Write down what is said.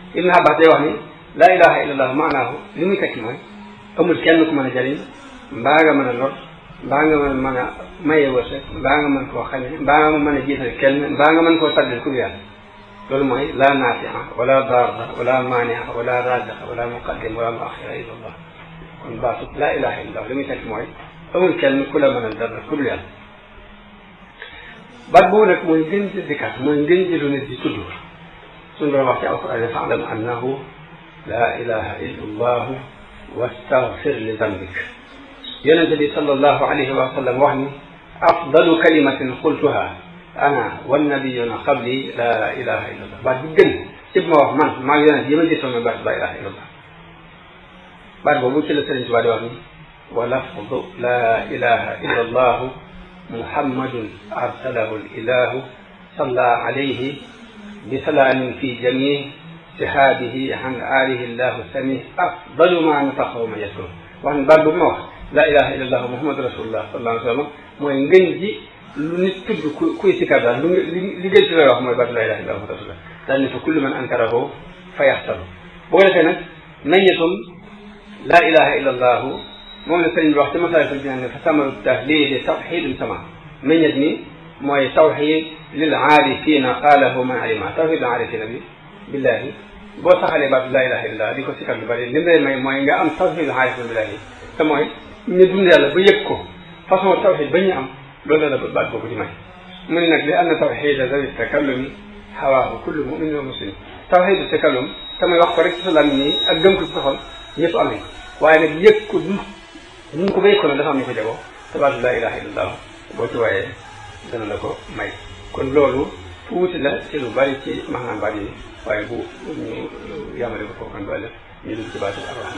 Ibn Abbas day wax ni laa ilaha illallah maanaahu li muy tekki mooy amul kenn ku mën a jariñ mbaa nga mën a lor mbaa nga mën a maye wërsëg mbaa nga mën koo xañe mbaa nga mën a jiital kenn mbaa nga mën koo taddal ku yàlla loolu mooy la naafi'a wala darra wala maani'a wala raziqa wala muqaddim wala muaxira illallah kon baatu laa ilaha illallah li muy tekki mooy amul kenn ku la mën a dara ku dul yàlla baat boobu nag mooy gën ci dikkaat mooy ngën ji lu nit di tudd suñu doon wax ci alquran fa'lam annahu laa ilaha illa allahu wastaghfir li dambik yonente bi sallallahu alayhi wa sallam wax ni afdalu kalimatin qultuha ana wannabiyuna qabli laa ilaha illa allah baat bi gën ci ma wax man maa ngi yonente yi ma gisoon ma baat laa ilaha illa allah baat boobu ci la Sëriñ Tuubaa di wax ni wa lafdu laa ilaha illa allahu muhammadun arsalahu al ilahu salla alayhi بسلام في جميع سحابه عن آله الله السميع أفضل ما نطق وما يذكر وعن بعد ما لا إله إلا الله محمد رسول الله صلى الله عليه وسلم mooy ngën ji lu nit tudd kuy sikar daal li gën ci la wax mooy baatu la ilaha illa allah muhammad rasulullah daal ne fa kullu man ankarahu fa yaxtaru boo defee nag meññetum la ilaha illa allah moom la sëriñ bi wax ci masaalikul jinaan ne fa samaru tahlili tawxidun sama meññet mi mooy tawxid lil aarifina qaalahu man alima tawxid lil aarifina bi billahi boo saxalee baatu laa ilaha illallah di ko sikkar lu bëri li lay may mooy nga am tawxid lil aarifina billahi te mooy ñu dund yàlla ba yëg ko façon tawxid ba ñu am loolu la baat boobu di may mu ne nag li anna tawxida zawi takallumi xawaahu kullu muminin wa muslim tawxidu takallum te mooy wax ko rek ci sa làmmiñ nii ak gëm ko ci sa xol ñëpp am nañ ko waaye nag yëg ko duñ ko ba yëg ko nag dafa am ñu ko jagoo te baatu laa ilaha illallah boo ci waaye dana la ko may kon loolu tuuti la ci lu bari ci maanaam baat yi waaye bu ñu yamale ko foofu kan ba ëllëg ñu dugg ci baatu ar-rahmaan